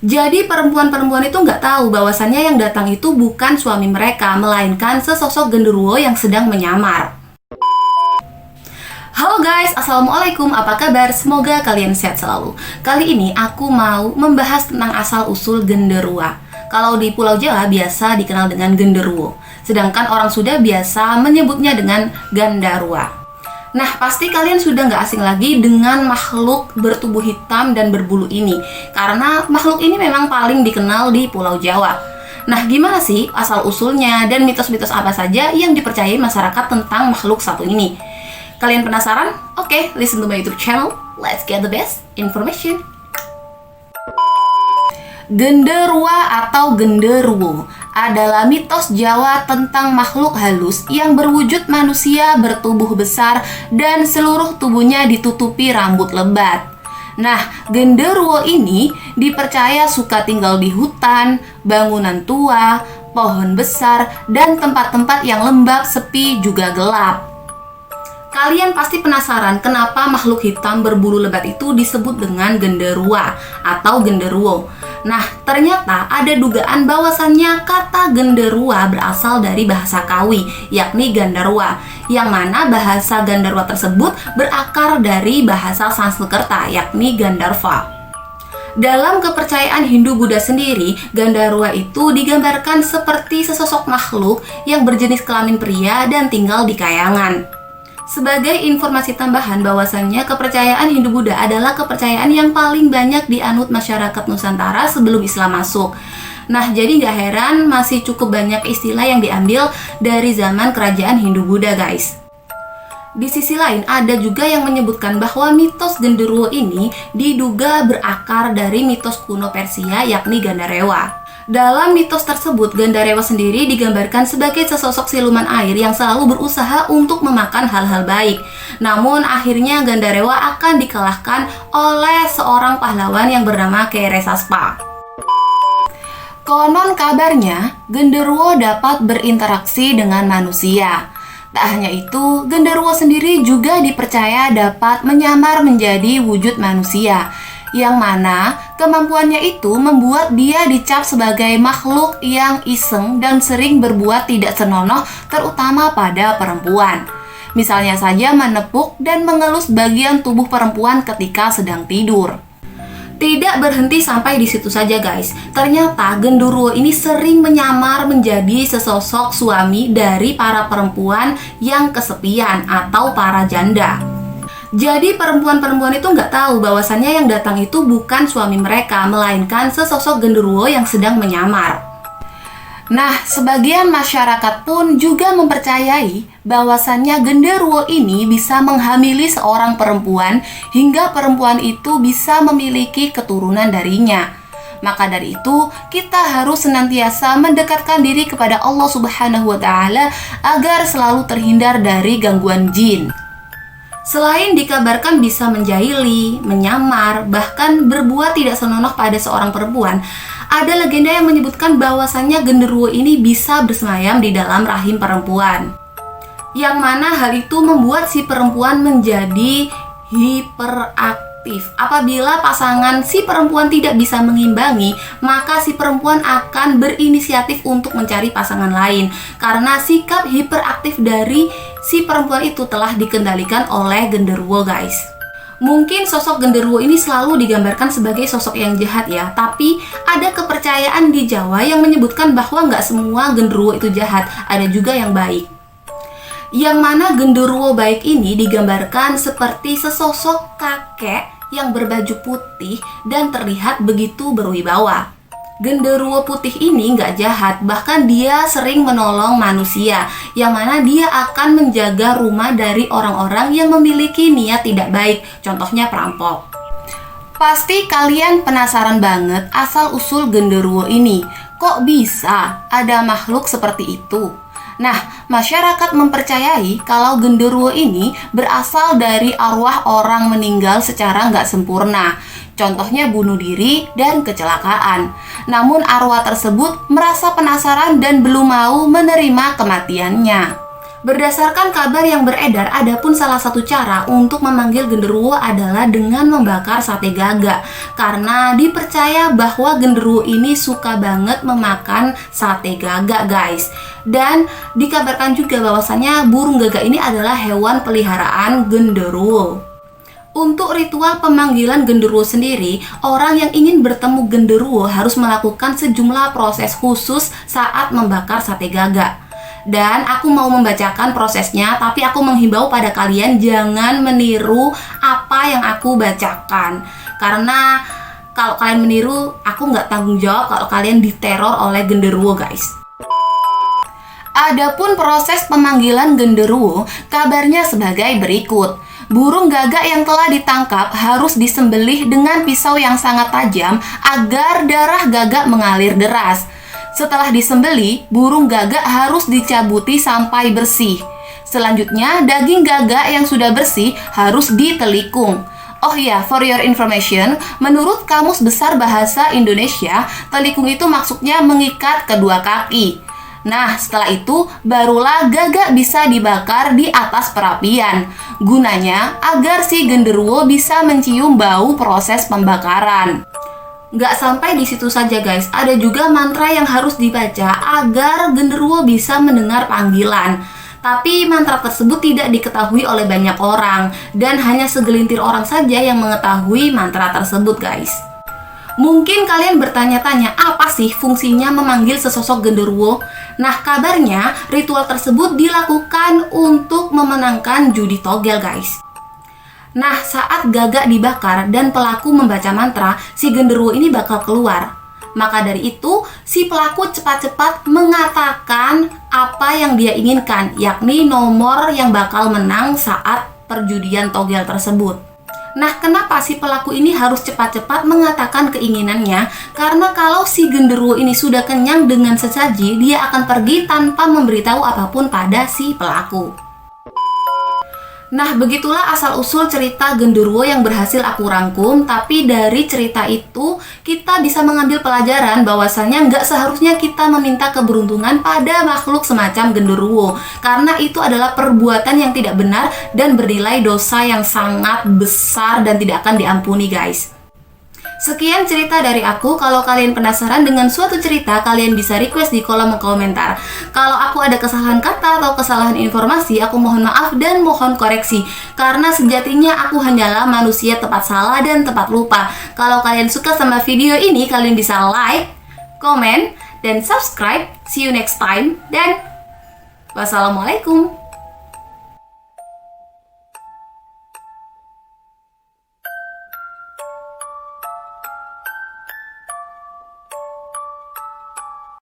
Jadi perempuan-perempuan itu nggak tahu bahwasannya yang datang itu bukan suami mereka, melainkan sesosok genderuwo yang sedang menyamar. Halo guys, assalamualaikum, apa kabar? Semoga kalian sehat selalu. Kali ini aku mau membahas tentang asal-usul genderuwo. Kalau di Pulau Jawa biasa dikenal dengan genderuwo, sedangkan orang Sunda biasa menyebutnya dengan gandarwa. Nah, pasti kalian sudah nggak asing lagi dengan makhluk bertubuh hitam dan berbulu ini, karena makhluk ini memang paling dikenal di Pulau Jawa. Nah, gimana sih asal-usulnya dan mitos-mitos apa saja yang dipercayai masyarakat tentang makhluk satu ini? Kalian penasaran? Oke, listen to my YouTube channel. Let's get the best information. Genderuwo atau genderuwo adalah mitos Jawa tentang makhluk halus yang berwujud manusia bertubuh besar dan seluruh tubuhnya ditutupi rambut lebat. Nah, genderuwo ini dipercaya suka tinggal di hutan, bangunan tua, pohon besar, dan tempat-tempat yang lembab, sepi, juga gelap. Kalian pasti penasaran kenapa makhluk hitam berbulu lebat itu disebut dengan genderuwo atau genderuwo. Nah, ternyata ada dugaan bahwasannya kata genderuwo berasal dari bahasa Kawi, yakni Gandarwa, yang mana bahasa Gandarwa tersebut berakar dari bahasa Sanskerta, yakni Gandarva. Dalam kepercayaan Hindu-Buddha sendiri, Gandarwa itu digambarkan seperti sesosok makhluk yang berjenis kelamin pria dan tinggal di kayangan. Sebagai informasi tambahan bahwasannya kepercayaan Hindu-Buddha adalah kepercayaan yang paling banyak dianut masyarakat Nusantara sebelum Islam masuk. Nah, jadi nggak heran masih cukup banyak istilah yang diambil dari zaman kerajaan Hindu-Buddha, guys. Di sisi lain, ada juga yang menyebutkan bahwa mitos genderuwo ini diduga berakar dari mitos kuno Persia, yakni Gandarewa. Dalam mitos tersebut, Gandarewa sendiri digambarkan sebagai sesosok siluman air yang selalu berusaha untuk memakan hal-hal baik. Namun akhirnya Gandarewa akan dikalahkan oleh seorang pahlawan yang bernama Keresaspa. Konon kabarnya, genderuwo dapat berinteraksi dengan manusia. Tak hanya itu, genderuwo sendiri juga dipercaya dapat menyamar menjadi wujud manusia, yang mana kemampuannya itu membuat dia dicap sebagai makhluk yang iseng dan sering berbuat tidak senonoh, terutama pada perempuan. Misalnya saja menepuk dan mengelus bagian tubuh perempuan ketika sedang tidur. Tidak berhenti sampai di situ saja, guys. Ternyata genderuwo ini sering menyamar menjadi sesosok suami dari para perempuan yang kesepian atau para janda. Jadi perempuan-perempuan itu nggak tahu bahwasannya yang datang itu bukan suami mereka, melainkan sesosok genderuwo yang sedang menyamar. Nah, sebagian masyarakat pun juga mempercayai bahwasannya genderuwo ini bisa menghamili seorang perempuan hingga perempuan itu bisa memiliki keturunan darinya. Maka dari itu, kita harus senantiasa mendekatkan diri kepada Allah Subhanahu wa Ta'ala agar selalu terhindar dari gangguan jin. Selain dikabarkan bisa menjahili, menyamar, bahkan berbuat tidak senonoh pada seorang perempuan, ada legenda yang menyebutkan bahwasannya genderuwo ini bisa bersemayam di dalam rahim perempuan. Yang mana hal itu membuat si perempuan menjadi hiperaktif. Apabila pasangan si perempuan tidak bisa mengimbangi, maka si perempuan akan berinisiatif untuk mencari pasangan lain, karena sikap hiperaktif dari si perempuan itu telah dikendalikan oleh genderuwo, guys. Mungkin sosok genderuwo ini selalu digambarkan sebagai sosok yang jahat ya, tapi ada kepercayaan di Jawa yang menyebutkan bahwa nggak semua genderuwo itu jahat, ada juga yang baik. Yang mana genderuwo baik ini digambarkan seperti sesosok kakek yang berbaju putih dan terlihat begitu berwibawa. Genderuwo putih ini nggak jahat, bahkan dia sering menolong manusia, yang mana dia akan menjaga rumah dari orang-orang yang memiliki niat tidak baik, contohnya perampok. Pasti kalian penasaran banget asal-usul genderuwo ini. Kok bisa ada makhluk seperti itu? Nah, masyarakat mempercayai kalau genderuwo ini berasal dari arwah orang meninggal secara nggak sempurna. Contohnya bunuh diri dan kecelakaan. Namun arwah tersebut merasa penasaran dan belum mau menerima kematiannya. Berdasarkan kabar yang beredar, adapun salah satu cara untuk memanggil genderuwo adalah dengan membakar sate gagak. Karena dipercaya bahwa genderuwo ini suka banget memakan sate gagak, guys. Dan dikabarkan juga bahwasannya burung gagak ini adalah hewan peliharaan genderuwo. Untuk ritual pemanggilan genderuwo sendiri, orang yang ingin bertemu genderuwo harus melakukan sejumlah proses khusus saat membakar sate gagak. Dan aku mau membacakan prosesnya, tapi aku menghimbau pada kalian jangan meniru apa yang aku bacakan. Karena kalau kalian meniru, aku nggak tanggung jawab kalau kalian diteror oleh genderuwo, guys. Adapun proses pemanggilan genderuwo, kabarnya sebagai berikut. Burung gagak yang telah ditangkap harus disembelih dengan pisau yang sangat tajam agar darah gagak mengalir deras. Setelah disembelih, burung gagak harus dicabuti sampai bersih. Selanjutnya, daging gagak yang sudah bersih harus ditelikung. Oh ya, for your information, menurut Kamus Besar Bahasa Indonesia, telikung itu maksudnya mengikat kedua kaki. Nah, setelah itu, barulah gagak bisa dibakar di atas perapian. Gunanya, agar si genderuwo bisa mencium bau proses pembakaran. Nggak sampai di situ saja, guys. Ada juga mantra yang harus dibaca agar genderuwo bisa mendengar panggilan. Tapi mantra tersebut tidak diketahui oleh banyak orang dan hanya segelintir orang saja yang mengetahui mantra tersebut, guys. Mungkin kalian bertanya-tanya, apa sih fungsinya memanggil sesosok genderuwo? Nah, kabarnya ritual tersebut dilakukan untuk memenangkan judi togel, guys. Nah, saat gagak dibakar dan pelaku membaca mantra, si genderuwo ini bakal keluar. Maka dari itu, si pelaku cepat-cepat mengatakan apa yang dia inginkan, yakni nomor yang bakal menang saat perjudian togel tersebut. Nah, kenapa si pelaku ini harus cepat-cepat mengatakan keinginannya? Karena kalau si genderuwo ini sudah kenyang dengan sesaji, dia akan pergi tanpa memberitahu apapun pada si pelaku. Nah, begitulah asal-usul cerita genderuwo yang berhasil aku rangkum. Tapi dari cerita itu, kita bisa mengambil pelajaran bahwasanya nggak seharusnya kita meminta keberuntungan pada makhluk semacam genderuwo. Karena itu adalah perbuatan yang tidak benar dan bernilai dosa yang sangat besar dan tidak akan diampuni, guys. Sekian cerita dari aku. Kalau kalian penasaran dengan suatu cerita, kalian bisa request di kolom komentar. Kalau aku ada kesalahan kata atau kesalahan informasi, aku mohon maaf dan mohon koreksi. Karena sejatinya aku hanyalah manusia tepat salah dan tepat lupa. Kalau kalian suka sama video ini, kalian bisa like, comment, dan subscribe. See you next time. Dan wassalamualaikum.